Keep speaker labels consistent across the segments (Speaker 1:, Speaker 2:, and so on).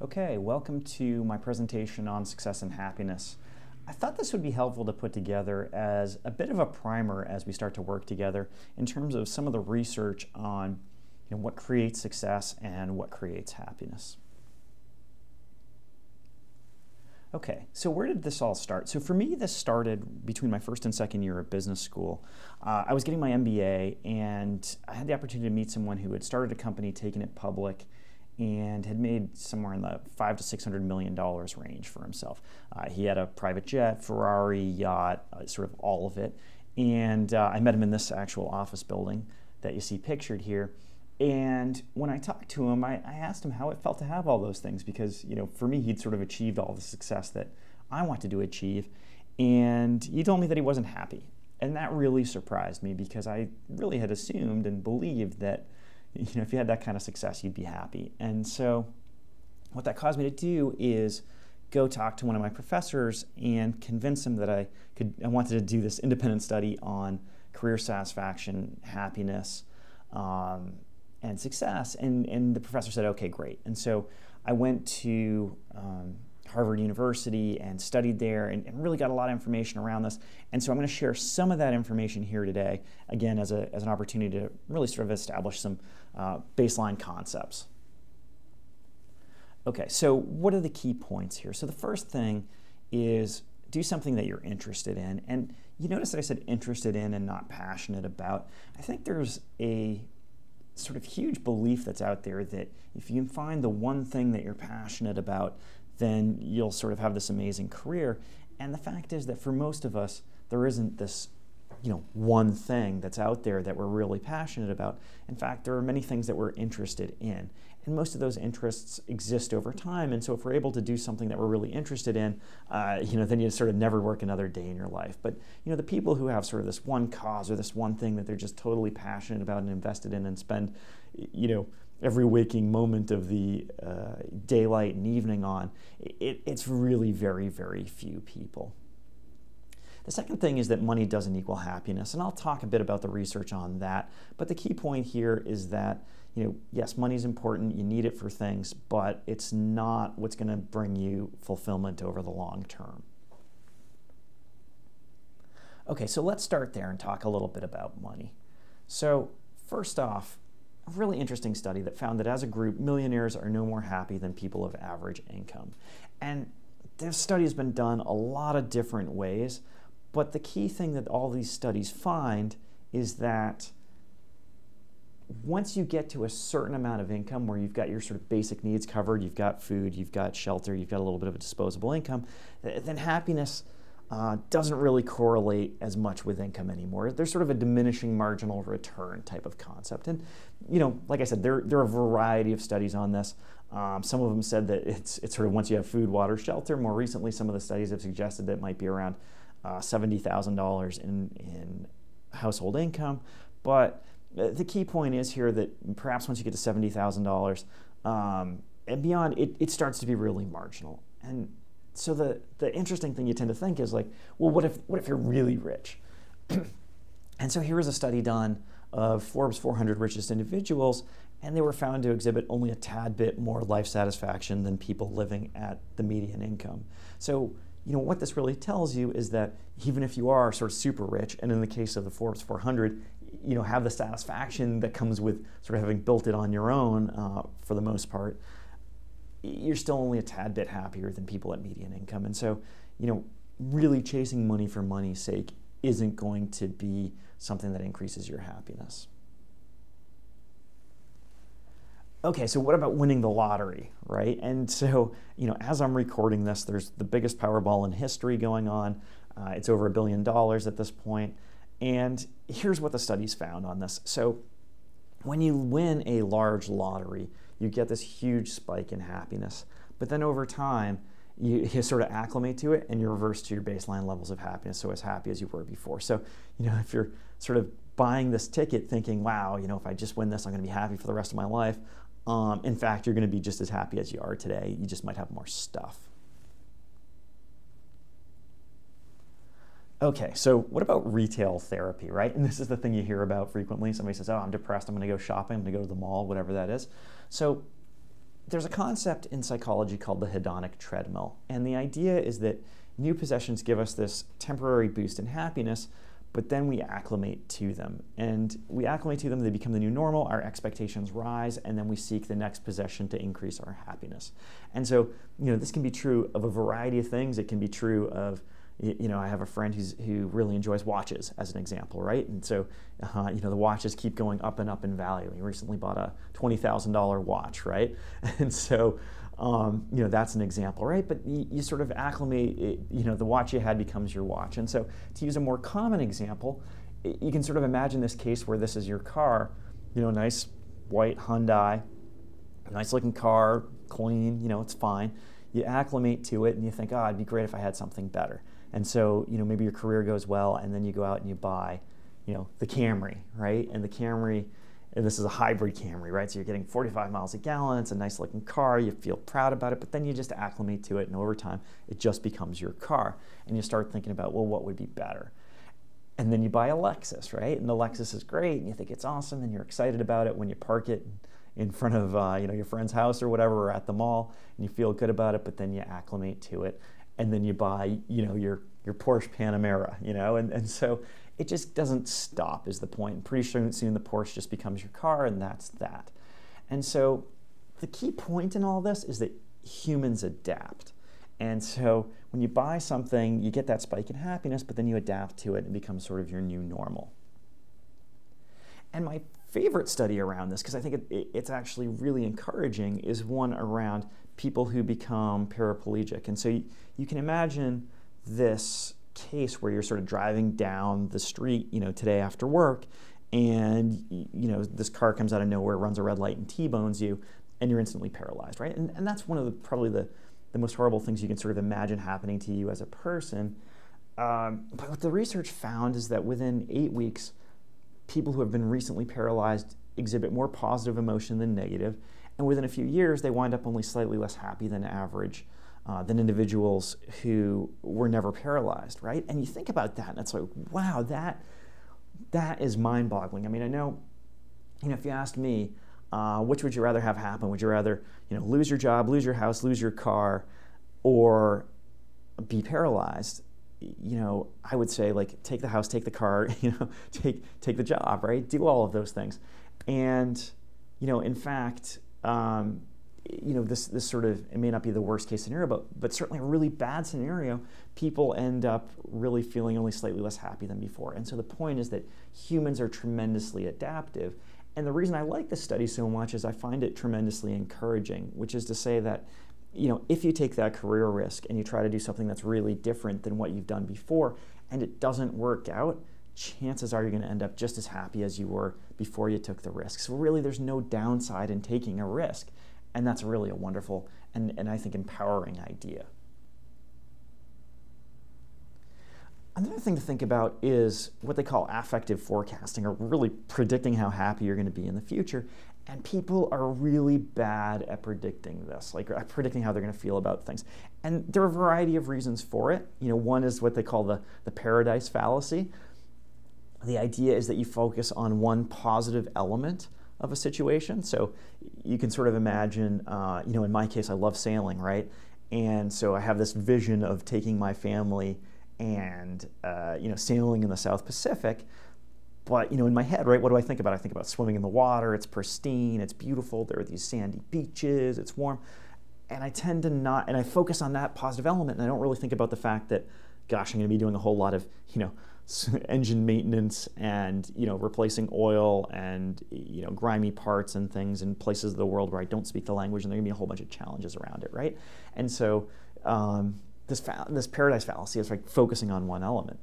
Speaker 1: Okay, welcome to my presentation on success and happiness. I thought this would be helpful to put together as a bit of a primer as we start to work together in terms of some of the research on what creates success and what creates happiness. Okay, so where did this all start? So for me, this started between my first and second year of business school. I was getting my MBA, and I had the opportunity to meet someone who had started a company, taken it public, and had made somewhere in the $500 to $600 million range for himself. He had a private jet, Ferrari, yacht, sort of all of it. And I met him in this actual office building that you see pictured here. And when I talked to him, I asked him how it felt to have all those things because, for me, he'd sort of achieved all the success that I wanted to achieve. And he told me that he wasn't happy. And that really surprised me because I really had assumed and believed that if you had that kind of success, you'd be happy. And so what that caused me to do is go talk to one of my professors and convince him that I wanted to do this independent study on career satisfaction, happiness, and success. And the professor said, okay, great. And so I went to Harvard University and studied there and really got a lot of information around this. And so I'm going to share some of that information here today, again, as an opportunity to really sort of establish some baseline concepts. Okay, so what are the key points here? So the first thing is do something that you're interested in. And you notice that I said interested in and not passionate about. I think there's a sort of huge belief that's out there that if you can find the one thing that you're passionate about, then you'll sort of have this amazing career. And the fact is that for most of us, there isn't this one thing that's out there that we're really passionate about. In fact, there are many things that we're interested in. And most of those interests exist over time. And so if we're able to do something that we're really interested in, then you sort of never work another day in your life. But the people who have sort of this one cause or this one thing that they're just totally passionate about and invested in and spend, every waking moment of the daylight and evening on, it's really very, very few people. The second thing is that money doesn't equal happiness, and I'll talk a bit about the research on that. But the key point here is that, yes, money is important, you need it for things, but it's not what's going to bring you fulfillment over the long term. Okay, so let's start there and talk a little bit about money. So first off, a really interesting study that found that as a group, millionaires are no more happy than people of average income. And this study has been done a lot of different ways, but the key thing that all these studies find is that once you get to a certain amount of income where you've got your sort of basic needs covered, you've got food, you've got shelter, you've got a little bit of a disposable income, then happiness doesn't really correlate as much with income anymore. There's sort of a diminishing marginal return type of concept. And, like I said, there are a variety of studies on this. Some of them said that it's sort of once you have food, water, shelter. More recently, some of the studies have suggested that it might be around $70,000 in household income. But the key point is here that perhaps once you get to $70,000 and beyond, it starts to be really marginal. And so the interesting thing you tend to think is like, well, what if you're really rich? And so here is a study done of Forbes 400 richest individuals, and they were found to exhibit only a tad bit more life satisfaction than people living at the median income. So what this really tells you is that even if you are sort of super rich, and in the case of the Forbes 400, have the satisfaction that comes with sort of having built it on your own for the most part, you're still only a tad bit happier than people at median income. And so, really chasing money for money's sake isn't going to be something that increases your happiness. Okay, so what about winning the lottery, right? And so, as I'm recording this, there's the biggest Powerball in history going on. It's over $1 billion at this point. And here's what the studies found on this. So when you win a large lottery, you get this huge spike in happiness. But then over time, you sort of acclimate to it and you reverse to your baseline levels of happiness, so as happy as you were before. So, if you're sort of buying this ticket thinking, wow, if I just win this, I'm going to be happy for the rest of my life. In fact, you're going to be just as happy as you are today. You just might have more stuff. Okay, so what about retail therapy, right? And this is the thing you hear about frequently. Somebody says, oh, I'm depressed, I'm going to go shopping, I'm going to go to the mall, whatever that is. So there's a concept in psychology called the hedonic treadmill. And the idea is that new possessions give us this temporary boost in happiness, but then we acclimate to them. And we acclimate to them, they become the new normal, our expectations rise, and then we seek the next possession to increase our happiness. And so, this can be true of a variety of things. It can be true of, I have a friend who really enjoys watches, as an example, right? And so, the watches keep going up and up in value. He recently bought a $20,000 watch, right? And so, that's an example, right? But you sort of acclimate, the watch you had becomes your watch. And so, to use a more common example, you can sort of imagine this case where this is your car, nice white Hyundai, nice looking car, clean, it's fine. You acclimate to it and you think, oh, it'd be great if I had something better. And so, maybe your career goes well, and then you go out and you buy, the Camry, right? And the Camry, and this is a hybrid Camry, right? So you're getting 45 miles a gallon, it's a nice looking car, you feel proud about it, but then you just acclimate to it, and over time, it just becomes your car. And you start thinking about, well, what would be better? And then you buy a Lexus, right? And the Lexus is great, and you think it's awesome, and you're excited about it when you park it in front of your friend's house or whatever, or at the mall, and you feel good about it, but then you acclimate to it. And then you buy, your Porsche Panamera, and so it just doesn't stop is the point. And pretty soon the Porsche just becomes your car, and that's that. And so the key point in all this is that humans adapt. And so when you buy something, you get that spike in happiness, but then you adapt to it and it becomes sort of your new normal. And my favorite study around this, because I think it's actually really encouraging, is one around people who become paraplegic. And so you can imagine this case where you're sort of driving down the street, today after work, and this car comes out of nowhere, runs a red light, and T-bones you, and you're instantly paralyzed, right? And that's one of probably the most horrible things you can sort of imagine happening to you as a person. But what the research found is that within 8 weeks, people who have been recently paralyzed exhibit more positive emotion than negative, and within a few years, they wind up only slightly less happy than average, than individuals who were never paralyzed, right? And you think about that, and it's like, wow, that is mind-boggling. I mean, I know, if you asked me, which would you rather have happen? Would you rather, lose your job, lose your house, lose your car, or be paralyzed? I would say, like, take the house, take the car, take the job, right? Do all of those things. And, in fact, this sort of, it may not be the worst case scenario, but certainly a really bad scenario, people end up really feeling only slightly less happy than before. And so the point is that humans are tremendously adaptive. And the reason I like this study so much is I find it tremendously encouraging, which is to say that, if you take that career risk and you try to do something that's really different than what you've done before, and it doesn't work out, chances are you're going to end up just as happy as you were before you took the risk. So really, there's no downside in taking a risk. And that's really a wonderful and I think empowering idea. Another thing to think about is what they call affective forecasting, or really predicting how happy you're going to be in the future. And people are really bad at predicting this, like predicting how they're going to feel about things. And there are a variety of reasons for it. One is what they call the paradise fallacy. The idea is that you focus on one positive element of a situation. So you can sort of imagine, in my case, I love sailing, right? And so I have this vision of taking my family and, sailing in the South Pacific. But, in my head, right, what do I think about? I think about swimming in the water. It's pristine. It's beautiful. There are these sandy beaches. It's warm. And I tend to not, and I focus on that positive element, and I don't really think about the fact that, gosh, I'm going to be doing a whole lot of, engine maintenance and, replacing oil and, grimy parts and things in places of the world where I don't speak the language, and there are going to be a whole bunch of challenges around it, right? And so this paradise fallacy is like focusing on one element.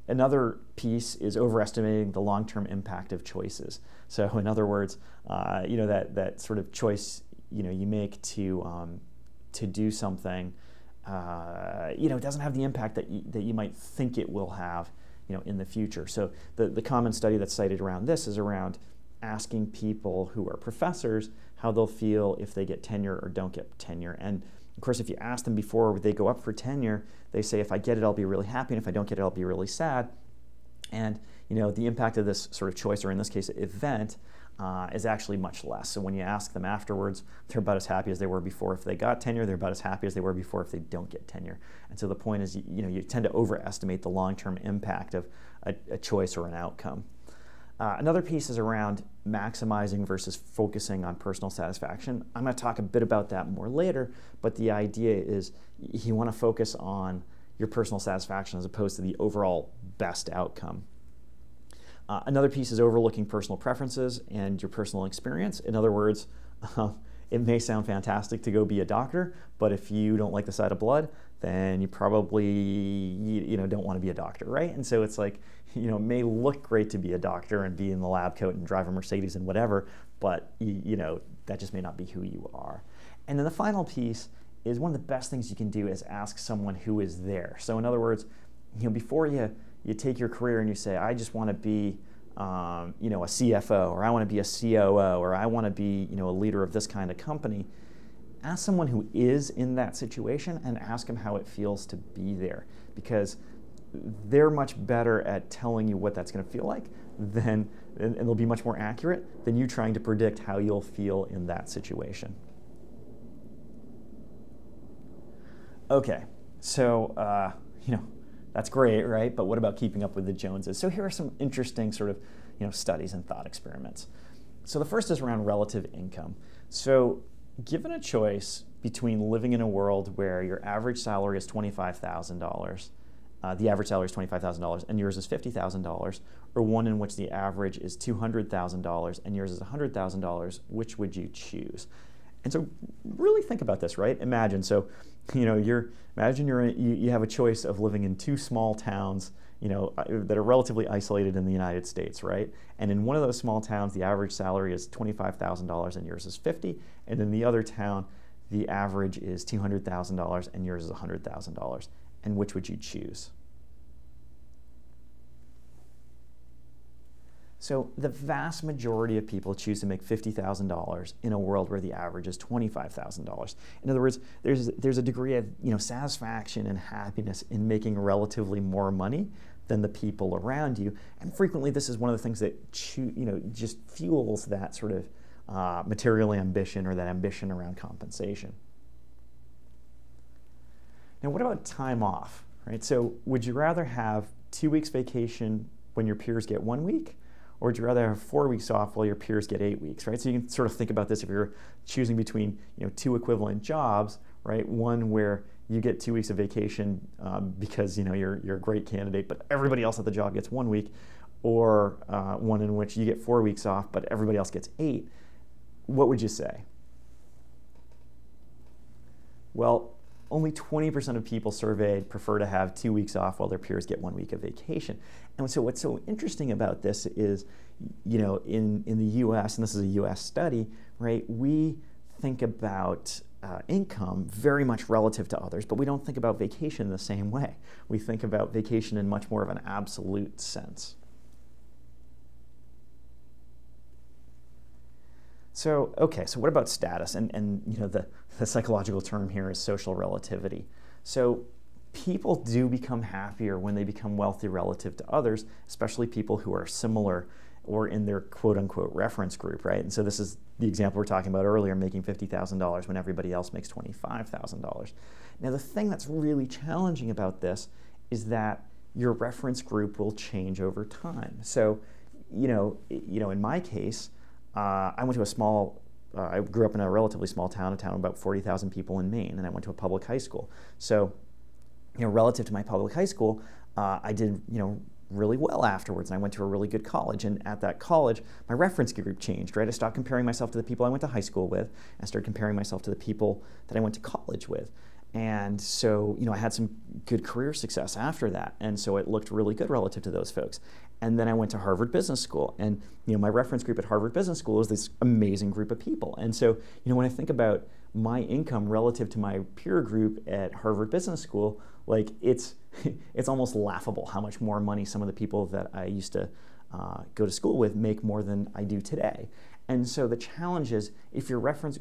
Speaker 1: Another piece is overestimating the long-term impact of choices. So in other words, that sort of choice, you make to do something, doesn't have the impact that you might think it will have, in the future. So the common study that's cited around this is around asking people who are professors how they'll feel if they get tenure or don't get tenure. And of course, if you ask them before they go up for tenure, they say, if I get it, I'll be really happy, and if I don't get it, I'll be really sad. And the impact of this sort of choice, or in this case, event, is actually much less. So when you ask them afterwards, they're about as happy as they were before if they got tenure. They're about as happy as they were before if they don't get tenure. And so the point is, you tend to overestimate the long-term impact of a choice or an outcome. Another piece is around maximizing versus focusing on personal satisfaction. I'm going to talk a bit about that more later, but the idea is you want to focus on your personal satisfaction as opposed to the overall best outcome. Another piece is overlooking personal preferences and your personal experience. In other words, it may sound fantastic to go be a doctor, but if you don't like the sight of blood, then you probably don't want to be a doctor, right? And so it's like, it may look great to be a doctor and be in the lab coat and drive a Mercedes and whatever, but that just may not be who you are. And then the final piece is one of the best things you can do is ask someone who is there. So in other words, before you take your career and you say, I just want to be a CFO, or I want to be a COO, or I want to be a leader of this kind of company, ask someone who is in that situation and ask them how it feels to be there, because they're much better at telling you what that's going to feel like and they'll be much more accurate than you trying to predict how you'll feel in that situation. Okay, so that's great, right? But what about keeping up with the Joneses? So here are some interesting sort of studies and thought experiments. So the first is around relative income. So given a choice between living in a world where your average salary is $25,000, the average salary is $25,000 and yours is $50,000, or one in which the average is $200,000 and yours is $100,000, which would you choose? And so really think about this, right? Imagine, so you have a choice of living in two small towns, that are relatively isolated in the United States, right? And in one of those small towns, the average salary is $25,000 and yours is $50,000, and in the other town, the average is $200,000 and yours is $100,000. And which would you choose? So the vast majority of people choose to make $50,000 in a world where the average is $25,000. In other words, there's a degree of satisfaction and happiness in making relatively more money than the people around you, and frequently this is one of the things that just fuels that sort of material ambition, or that ambition around compensation. Now, what about time off, right? So would you rather have 2 weeks vacation when your peers get 1 week, or would you rather have 4 weeks off while your peers get 8 weeks, right? So you can sort of think about this if you're choosing between two equivalent jobs, right? One where you get 2 weeks of vacation because you're a great candidate, but everybody else at the job gets 1 week, or one in which you get 4 weeks off, but everybody else gets 8. What would you say? Well, only 20% of people surveyed prefer to have 2 weeks off while their peers get 1 week of vacation. And so what's so interesting about this is, in the US, and this is a US study, right, we think about income very much relative to others, but we don't think about vacation in the same way. We think about vacation in much more of an absolute sense. So, okay, so what about status? And the psychological term here is social relativity. So people do become happier when they become wealthy relative to others, especially people who are similar or in their quote-unquote reference group, right? And so this is the example we were talking about earlier, making $50,000 when everybody else makes $25,000. Now, the thing that's really challenging about this is that your reference group will change over time. So, in my case, I went to I grew up in a relatively small town, of about 40,000 people in Maine, and I went to a public high school. So, relative to my public high school, I did, really well afterwards, and I went to a really good college. And at that college, my reference group changed, right? I stopped comparing myself to the people I went to high school with, and started comparing myself to the people that I went to college with. And so, I had some good career success after that, and so it looked really good relative to those folks. And then I went to Harvard Business School, and my reference group at Harvard Business School is this amazing group of people. And so, when I think about my income relative to my peer group at Harvard Business School, like it's almost laughable how much more money some of the people that I used to go to school with make more than I do today. And so the challenge is, if your reference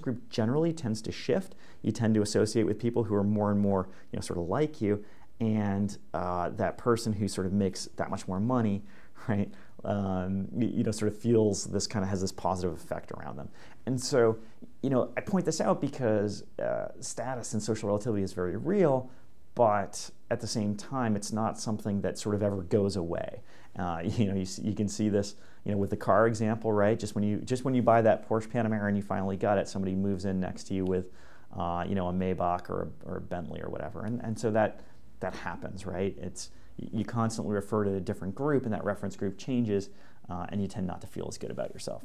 Speaker 1: group generally tends to shift, you tend to associate with people who are more and more, sort of like you, and that person who sort of makes that much more money right? Sort of feels this kind of has this positive effect around them. And so, I point this out because status and social relativity is very real, but at the same time, it's not something that sort of ever goes away. You can see this, with the car example, right? Just when you buy that Porsche Panamera and you finally got it, somebody moves in next to you with, a Maybach or a Bentley or whatever, and so that happens, right? You constantly refer to a different group, and that reference group changes, and you tend not to feel as good about yourself.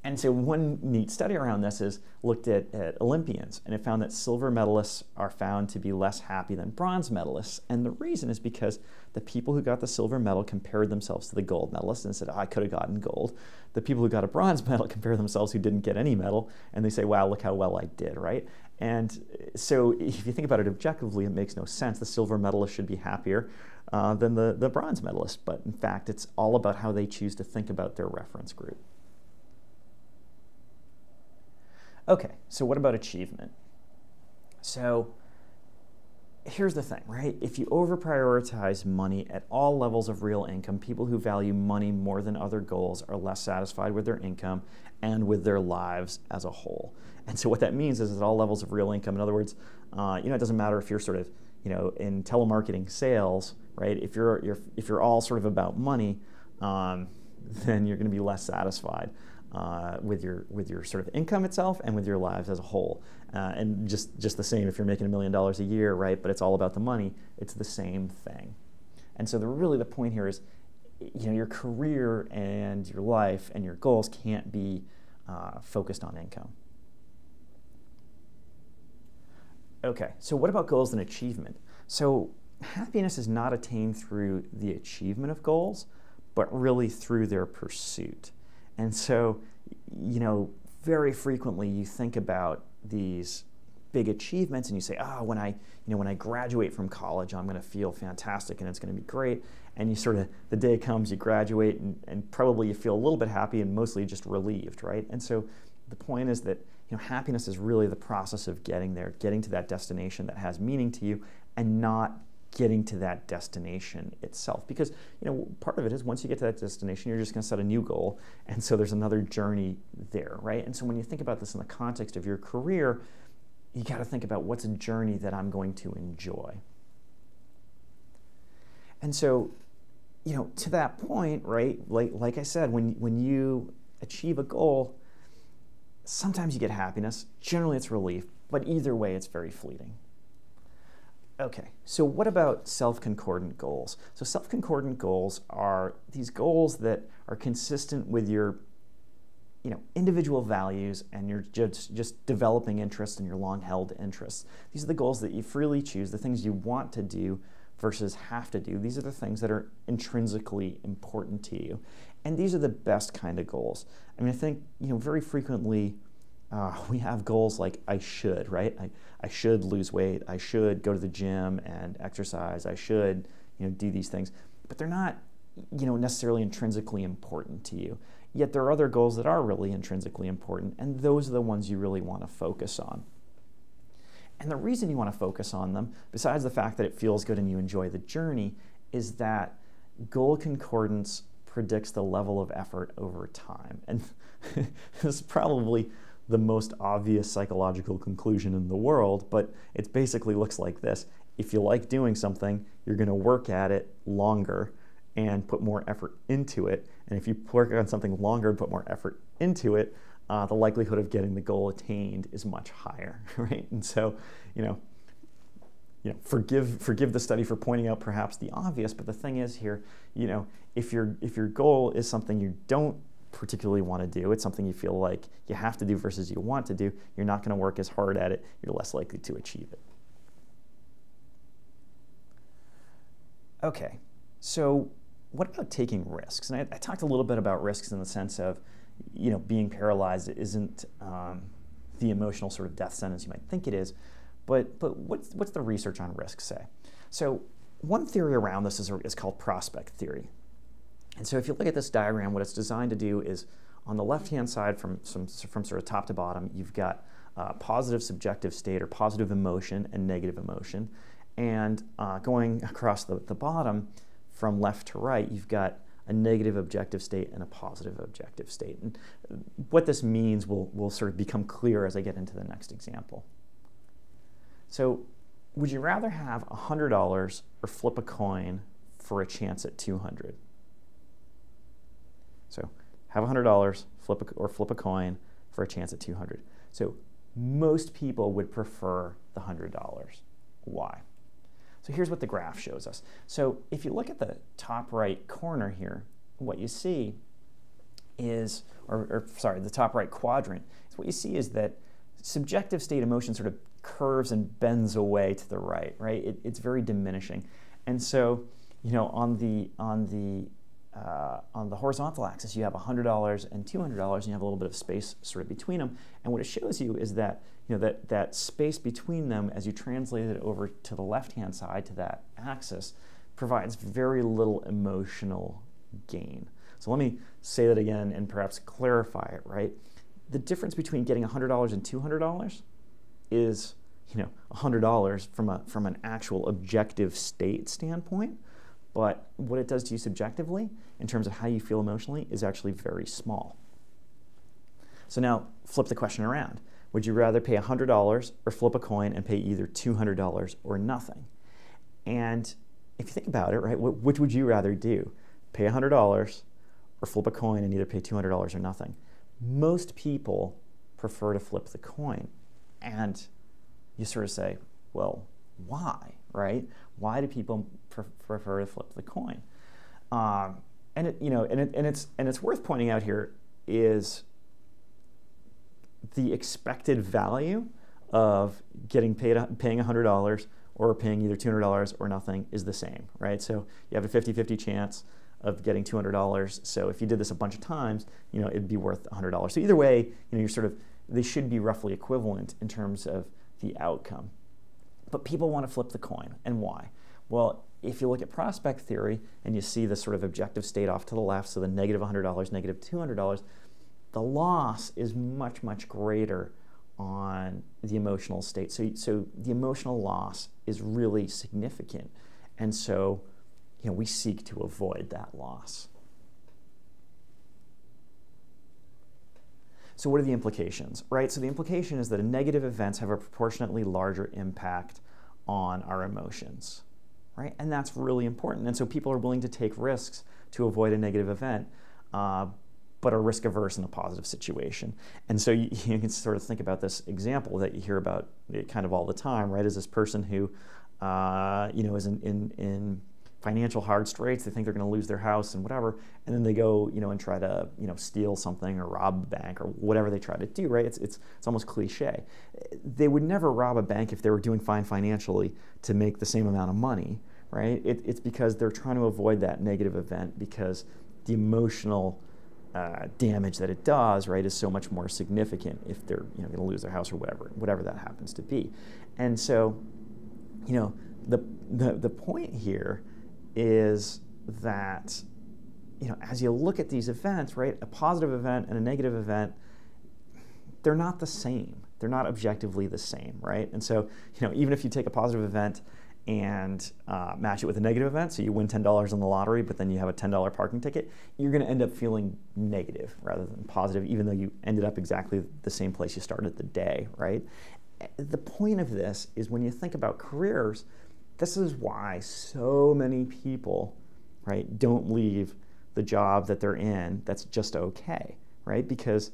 Speaker 1: And so one neat study around this is looked at Olympians, and it found that silver medalists are found to be less happy than bronze medalists. And the reason is because the people who got the silver medal compared themselves to the gold medalists and said, I could have gotten gold. The people who got a bronze medal compare themselves who didn't get any medal, and they say, wow, look how well I did, right? And so if you think about it objectively, it makes no sense. The silver medalist should be happier than the bronze medalist. But in fact, it's all about how they choose to think about their reference group. Okay, so what about achievement? So here's the thing, right? If you over-prioritize money at all levels of real income, people who value money more than other goals are less satisfied with their income and with their lives as a whole. And so what that means is at all levels of real income, in other words, it doesn't matter if you're sort of, in telemarketing sales, right? If you're all sort of about money, then you're going to be less satisfied with your sort of income itself and with your lives as a whole. And just the same if you're making $1 million a year, right? But it's all about the money. It's the same thing. And so really the point here is, your career and your life and your goals can't be focused on income. Okay, so what about goals and achievement? So happiness is not attained through the achievement of goals, but really through their pursuit. And so, very frequently you think about these big achievements and you say, when I graduate from college, I'm going to feel fantastic and it's going to be great. And the day comes, you graduate and probably you feel a little bit happy and mostly just relieved, right? And so the point is that, happiness is really the process of getting there, getting to that destination that has meaning to you, and not getting to that destination itself. Because, part of it is once you get to that destination, you're just going to set a new goal. And so there's another journey there, right? And so when you think about this in the context of your career, you got to think about what's a journey that I'm going to enjoy. And so, to that point, right, like I said, when you achieve a goal, sometimes you get happiness, generally it's relief, but either way it's very fleeting. Okay, so what about self-concordant goals? So self-concordant goals are these goals that are consistent with your individual values and your just developing interests and your long-held interests. These are the goals that you freely choose, the things you want to do versus have to do. These are the things that are intrinsically important to you. And these are the best kind of goals. I think, very frequently we have goals like I should, right? I should lose weight. I should go to the gym and exercise. I should, do these things. But they're not, necessarily intrinsically important to you. Yet there are other goals that are really intrinsically important, and those are the ones you really want to focus on. And the reason you want to focus on them, besides the fact that it feels good and you enjoy the journey, is that goal concordance predicts the level of effort over time. And this is probably the most obvious psychological conclusion in the world, but it basically looks like this. If you like doing something, you're going to work at it longer and put more effort into it. And if you work on something longer and put more effort into it, the likelihood of getting the goal attained is much higher, right? And so, forgive the study for pointing out perhaps the obvious, but the thing is here, if your goal is something you don't particularly want to do, it's something you feel like you have to do versus you want to do, you're not going to work as hard at it, you're less likely to achieve it. Okay, so what about taking risks? And I talked a little bit about risks in the sense of, being paralyzed isn't the emotional sort of death sentence you might think it is, but what's the research on risk say? So one theory around this is called prospect theory. And so if you look at this diagram, what it's designed to do is on the left-hand side from sort of top to bottom, you've got positive subjective state or positive emotion and negative emotion. And going across the bottom, from left to right, you've got a negative objective state and a positive objective state. And what this means will sort of become clear as I get into the next example. So would you rather have $100 or flip a coin for a chance at 200? So have $100, flip a coin for a chance at 200. So most people would prefer the $100. Why? So here's what the graph shows us. So if you look at the top right corner here, what you see is, the top right quadrant, what you see is that subjective state emotion sort of curves and bends away to the right, right? It's very diminishing. And so, on the horizontal axis, you have $100 and $200, and you have a little bit of space sort of between them. And what it shows you is that that space between them, as you translate it over to the left-hand side, to that axis, provides very little emotional gain. So let me say that again and perhaps clarify it, right? The difference between getting $100 and $200 is, $100 from an actual objective state standpoint, but what it does to you subjectively, in terms of how you feel emotionally, is actually very small. So now, flip the question around. Would you rather pay $100 or flip a coin and pay either $200 or nothing? And if you think about it, right, which would you rather do? Pay $100 or flip a coin and either pay $200 or nothing? Most people prefer to flip the coin. And you sort of say, well, why, right? Why do people prefer to flip the coin? And it's worth pointing out here is the expected value of paying $100 or paying either $200 or nothing is the same, right? So you have a 50-50 chance of getting $200. So if you did this a bunch of times, it'd be worth $100. So either way, they should be roughly equivalent in terms of the outcome. But people want to flip the coin, and why? Well, if you look at prospect theory and you see the sort of objective state off to the left, so the negative $100, negative $200, the loss is much, much greater on the emotional state. So the emotional loss is really significant. And so, we seek to avoid that loss. So what are the implications, right? So the implication is that negative events have a proportionately larger impact on our emotions, right? And that's really important. And so people are willing to take risks to avoid a negative event, but are risk averse in a positive situation. And so you can sort of think about this example that you hear about kind of all the time, right? Is this person who, is in financial hard straits, they think they're going to lose their house and whatever, and then they go, and try to, steal something or rob a bank or whatever they try to do, right? It's almost cliche. They would never rob a bank if they were doing fine financially to make the same amount of money, right? It's because they're trying to avoid that negative event because the emotional damage that it does, right, is so much more significant if they're going to lose their house or whatever that happens to be. And so, the point here is that, as you look at these events, right, a positive event and a negative event, they're not the same. They're not objectively the same, right? And so, even if you take a positive event and match it with a negative event, so you win $10 in the lottery, but then you have a $10 parking ticket, you're going to end up feeling negative rather than positive, even though you ended up exactly the same place you started the day, right? The point of this is when you think about careers, this is why so many people, right, don't leave the job that they're in that's just okay, right? Because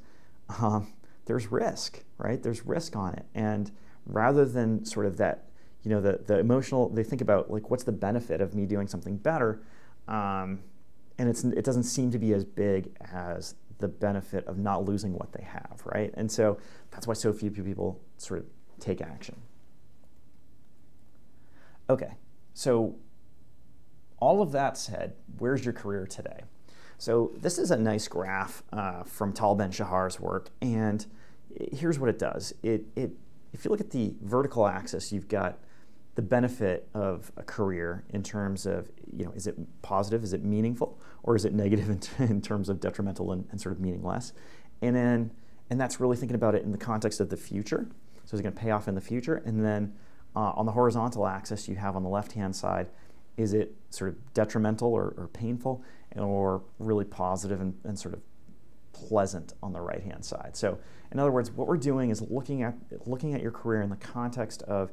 Speaker 1: there's risk, right? There's risk on it. And rather than sort of that, the emotional, they think about, like, what's the benefit of me doing something better? And it doesn't seem to be as big as the benefit of not losing what they have, right? And so that's why so few people sort of take action. Okay, so all of that said, where's your career today? So this is a nice graph from Tal Ben-Shahar's work, and here's what it does. If you look at the vertical axis, you've got the benefit of a career in terms of, is it positive, is it meaningful, or is it negative in terms of detrimental and sort of meaningless? And that's really thinking about it in the context of the future. So is it going to pay off in the future? And then on the horizontal axis, you have on the left-hand side, Is it sort of detrimental or painful, or really positive and sort of pleasant on the right-hand side? So in other words, what we're doing is looking at your career in the context of,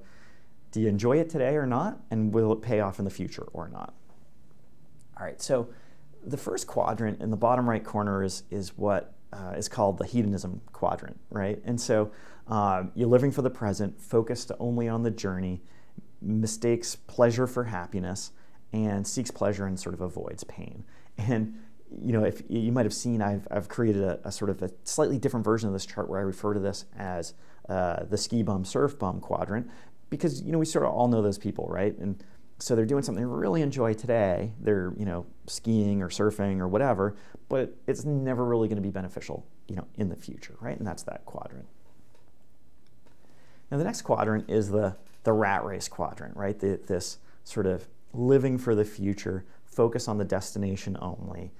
Speaker 1: do you enjoy it today or not, and will it pay off in the future or not? All right, so the first quadrant in the bottom right corner is what is called the hedonism quadrant, right? And so you're living for the present, focused only on the journey, mistakes pleasure for happiness, and seeks pleasure and sort of avoids pain. And if you might have seen, I've created a sort of a slightly different version of this chart where I refer to this as the ski bum, surf bum quadrant, because we sort of all know those people, right? And so they're doing something they really enjoy today. They're skiing or surfing or whatever, but it's never really going to be beneficial in the future, right? And that's that quadrant. Now the next quadrant is the rat race quadrant, right? This sort of living for the future, focus on the destination only,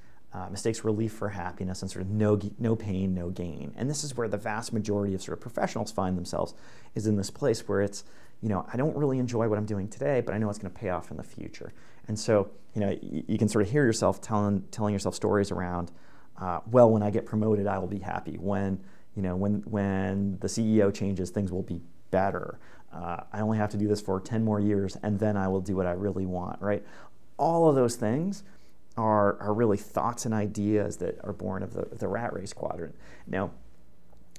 Speaker 1: mistakes relief for happiness, and sort of no pain, no gain. And this is where the vast majority of sort of professionals find themselves, is in this place where it's, I don't really enjoy what I'm doing today, but I know it's going to pay off in the future. And so, you can sort of hear yourself telling yourself stories around, well, when I get promoted, I will be happy. When the CEO changes, things will be better. I only have to do this for 10 more years, and then I will do what I really want, right? All of those things are really thoughts and ideas that are born of the rat race quadrant. Now,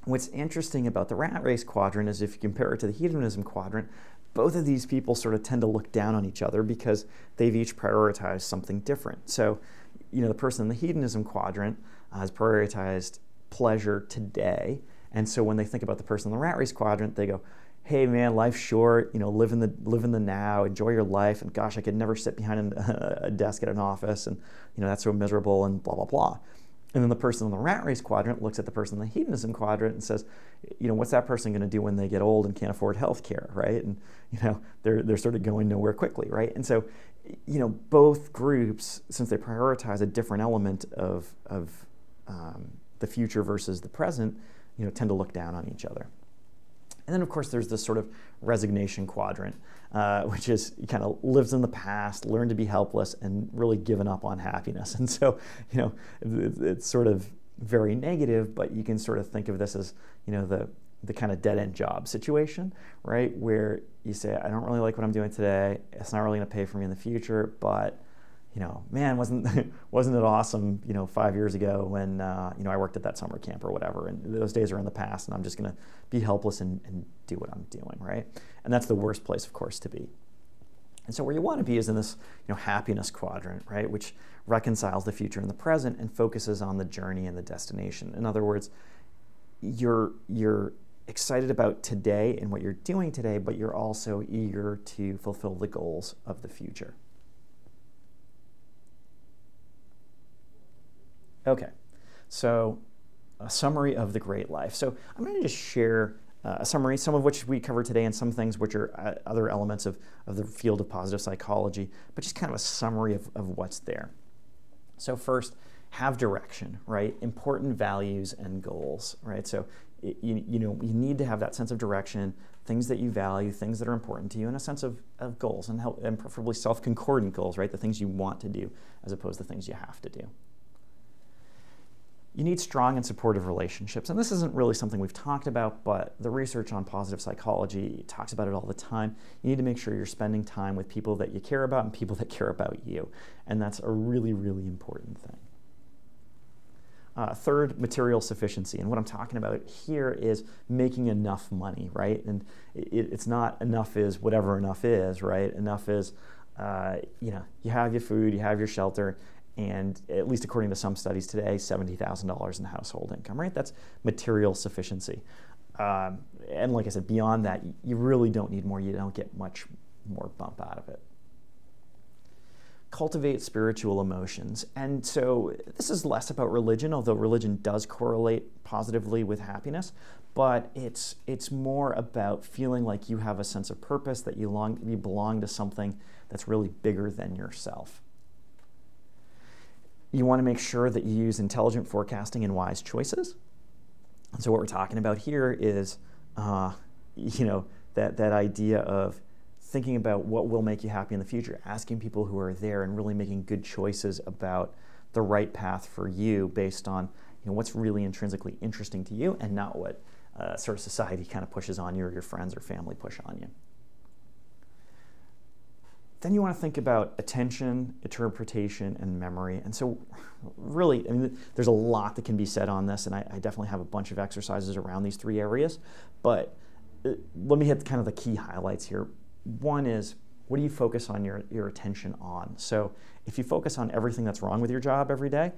Speaker 1: what's interesting about the rat race quadrant is if you compare it to the hedonism quadrant, both of these people sort of tend to look down on each other because they've each prioritized something different. So, the person in the hedonism quadrant has prioritized pleasure today, and so when they think about the person in the rat race quadrant, they go, hey man, life's short, live in the now, enjoy your life, and gosh, I could never sit behind a desk at an office, and that's so miserable, and blah, blah, blah. And then the person in the rat race quadrant looks at the person in the hedonism quadrant and says, what's that person going to do when they get old and can't afford health care, right? And they're sort of going nowhere quickly, right? And so, both groups, since they prioritize a different element of the future versus the present, tend to look down on each other. And then, of course, there's this sort of resignation quadrant, which is kind of lives in the past, learned to be helpless, and really given up on happiness. And so, it's sort of very negative, but you can sort of think of this as, the kind of dead-end job situation, right? Where you say, I don't really like what I'm doing today. It's not really going to pay for me in the future, but man, wasn't it awesome, 5 years ago when, I worked at that summer camp or whatever, and those days are in the past, and I'm just going to be helpless and do what I'm doing, right? And that's the worst place, of course, to be. And so where you want to be is in this, happiness quadrant, right, which reconciles the future and the present and focuses on the journey and the destination. In other words, you're excited about today and what you're doing today, but you're also eager to fulfill the goals of the future. Okay, so a summary of the great life. So I'm going to just share a summary, some of which we covered today and some things which are other elements of the field of positive psychology, but just kind of a summary of what's there. So first, have direction, right? Important values and goals, right? So you need to have that sense of direction, things that you value, things that are important to you, and a sense of goals, and preferably self-concordant goals, right? The things you want to do as opposed to things you have to do. You need strong and supportive relationships. And this isn't really something we've talked about, but the research on positive psychology talks about it all the time. You need to make sure you're spending time with people that you care about and people that care about you. And that's a really, really important thing. Third, material sufficiency. And what I'm talking about here is making enough money, right? And it's not enough is whatever enough is, right? Enough is, you have your food, you have your shelter, and at least according to some studies today, $70,000 in household income, right? That's material sufficiency. And like I said, beyond that, you really don't need more. You don't get much more bump out of it. Cultivate spiritual emotions. And so this is less about religion, although religion does correlate positively with happiness, but it's more about feeling like you have a sense of purpose, that you belong to something that's really bigger than yourself. You want to make sure that you use intelligent forecasting and wise choices. And so what we're talking about here is, that idea of thinking about what will make you happy in the future, asking people who are there and really making good choices about the right path for you based on what's really intrinsically interesting to you and not what sort of society kind of pushes on you or your friends or family push on you. Then you want to think about attention, interpretation, and memory. And so really, I mean, there's a lot that can be said on this, and I definitely have a bunch of exercises around these 3 areas, but let me hit kind of the key highlights here. One is, what do you focus on your attention on? So if you focus on everything that's wrong with your job every day,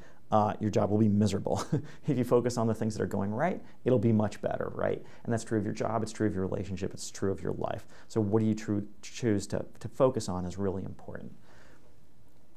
Speaker 1: your job will be miserable. If you focus on the things that are going right, it'll be much better, right? And that's true of your job, it's true of your relationship, it's true of your life. So what do you choose to focus on is really important.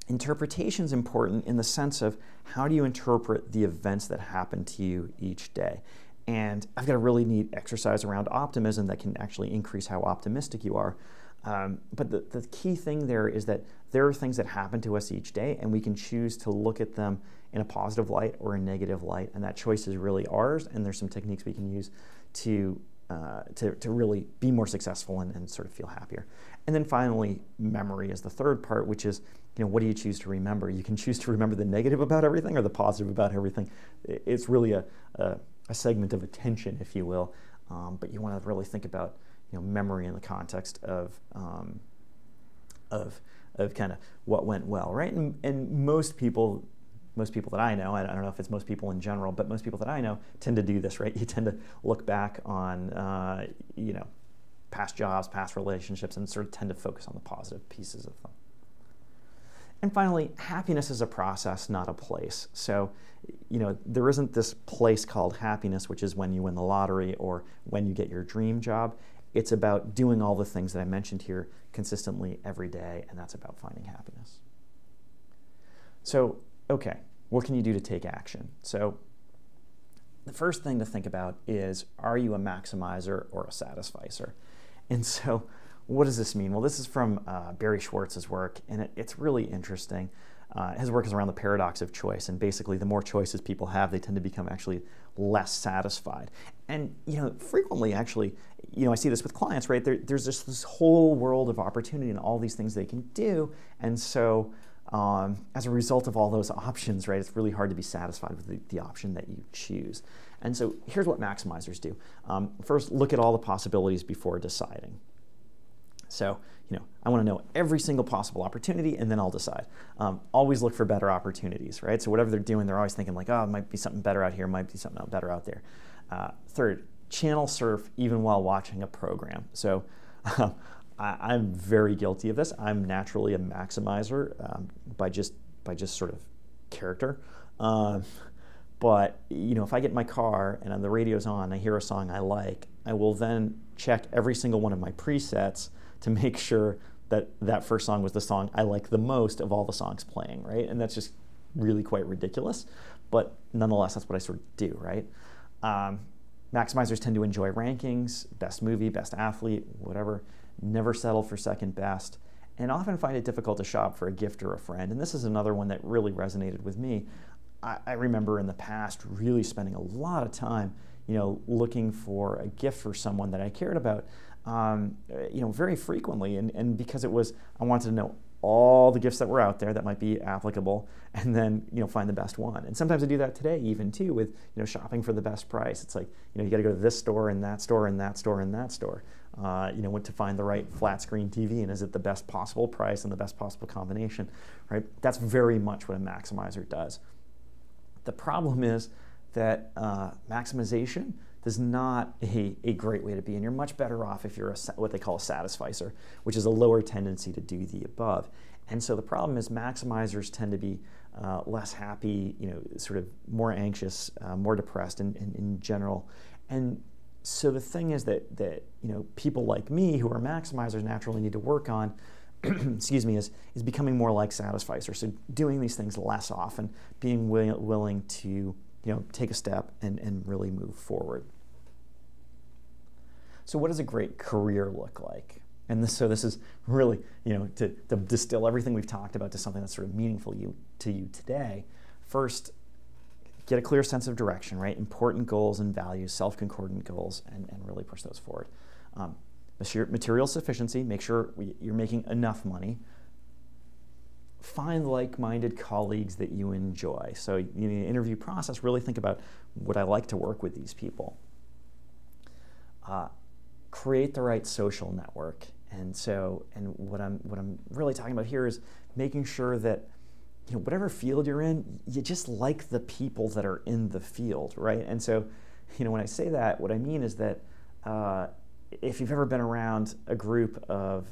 Speaker 1: Interpretation is important in the sense of how do you interpret the events that happen to you each day. And I've got a really neat exercise around optimism that can actually increase how optimistic you are. But the key thing there is that there are things that happen to us each day, and we can choose to look at them in a positive light or a negative light, and that choice is really ours, and there's some techniques we can use to really be more successful and sort of feel happier. And then finally, memory is the third part, which is, what do you choose to remember? You can choose to remember the negative about everything or the positive about everything. It's really a segment of attention, if you will, but you want to really think about memory in the context of kind of what went well, right? And most people that I know, I don't know if it's most people in general, but most people that I know tend to do this, right? You tend to look back on past jobs, past relationships, and sort of tend to focus on the positive pieces of them. And finally, happiness is a process, not a place. So, there isn't this place called happiness, which is when you win the lottery or when you get your dream job. It's about doing all the things that I mentioned here consistently every day, and that's about finding happiness. So, okay, what can you do to take action? So, the first thing to think about is, are you a maximizer or a satisficer? And so, what does this mean? Well, this is from Barry Schwartz's work, and it's really interesting. His work is around the paradox of choice, and basically the more choices people have, they tend to become actually less satisfied. And frequently, actually, I see this with clients, right? There's just this whole world of opportunity and all these things they can do, and so as a result of all those options, right, it's really hard to be satisfied with the option that you choose. And so here's what maximizers do. First, look at all the possibilities before deciding. So, I want to know every single possible opportunity, and then I'll decide. Always look for better opportunities, right? So whatever they're doing, they're always thinking like, oh, it might be something better out here, might be something better out there. Third, channel surf even while watching a program. So I'm very guilty of this. I'm naturally a maximizer by just sort of character. But if I get in my car and the radio's on, I hear a song I like, I will then check every single one of my presets to make sure that that first song was the song I like the most of all the songs playing, right? And that's just really quite ridiculous, but nonetheless, that's what I sort of do, right? Maximizers tend to enjoy rankings, best movie, best athlete, whatever, never settle for second best, and often find it difficult to shop for a gift or a friend. And this is another one that really resonated with me. I remember in the past really spending a lot of time, looking for a gift for someone that I cared about, very frequently, and because I wanted to know all the gifts that were out there that might be applicable, and then find the best one. And sometimes I do that today, even too, with shopping for the best price. It's like you got to go to this store and that store and that store and that store, to find the right flat screen TV, and is it the best possible price and the best possible combination, right? That's very much what a maximizer does. The problem is that maximization is not a great way to be, and you're much better off if you're what they call a satisficer, which is a lower tendency to do the above. And so the problem is maximizers tend to be less happy, sort of more anxious, more depressed in general. And so the thing is that people like me who are maximizers naturally need to work on excuse me, is becoming more like satisficer. So doing these things less often, being willing to take a step and really move forward. So what does a great career look like? And this is really, to distill everything we've talked about to something that's sort of meaningful to you today. First, get a clear sense of direction, right? Important goals and values, self-concordant goals, and really push those forward. material sufficiency, make sure you're making enough money. Find like-minded colleagues that you enjoy. So in the interview process, really think about, would I like to work with these people? Create the right social network. And what I'm really talking about here is making sure that, you know, whatever field you're in, you just like the people that are in the field, right? And so, you know, when I say that, what I mean is that if you've ever been around a group of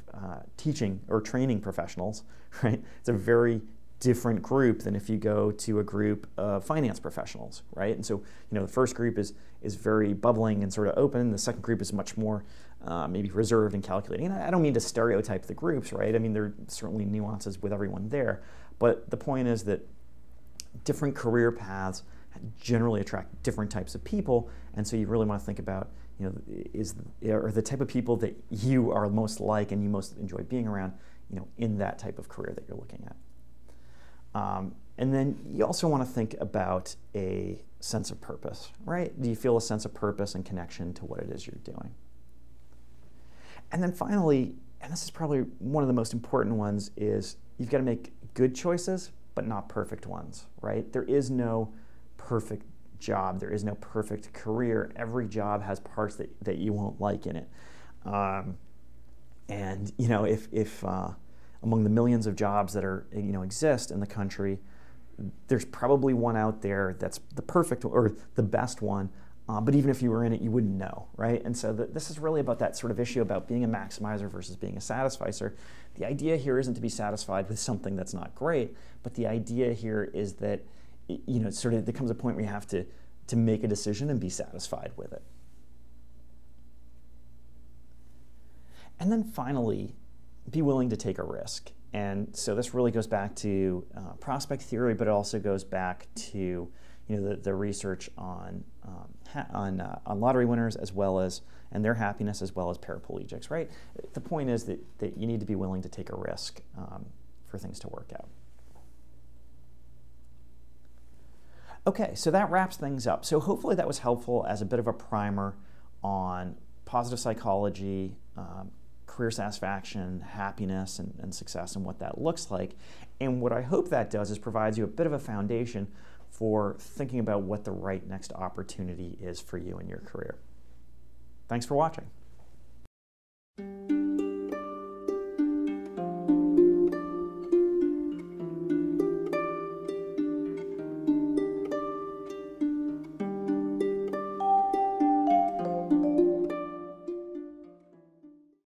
Speaker 1: teaching or training professionals, right, it's a very different group than if you go to a group of finance professionals, right? And so, you know, the first group is very bubbling and sort of open. The second group is much more maybe reserved and calculating. And I don't mean to stereotype the groups, right? I mean, there are certainly nuances with everyone there. But the point is that different career paths generally attract different types of people. And so you really want to think about, you know, are the type of people that you are most like and you most enjoy being around, you know, in that type of career that you're looking at. And then you also want to think about a sense of purpose, right? Do you feel a sense of purpose and connection to what it is you're doing? And then finally, and this is probably one of the most important ones, is you've got to make good choices, but not perfect ones, right? There is no perfect job. There is no perfect career. Every job has parts that you won't like in it. And, you know, if among the millions of jobs that are, you know, exist in the country, there's probably one out there that's the perfect or the best one, but even if you were in it, you wouldn't know, right? And so this is really about that sort of issue about being a maximizer versus being a satisficer. The idea here isn't to be satisfied with something that's not great, but the idea here is that, you know, sort of there comes a point where you have to make a decision and be satisfied with it. And then finally, be willing to take a risk. And so this really goes back to prospect theory, but it also goes back to, you know, the research on lottery winners as well as, and their happiness as well as paraplegics, right? The point is that you need to be willing to take a risk for things to work out. Okay, so that wraps things up. So hopefully that was helpful as a bit of a primer on positive psychology, career satisfaction, happiness, and success, and what that looks like. And what I hope that does is provides you a bit of a foundation for thinking about what the right next opportunity is for you in your career. Thanks for watching.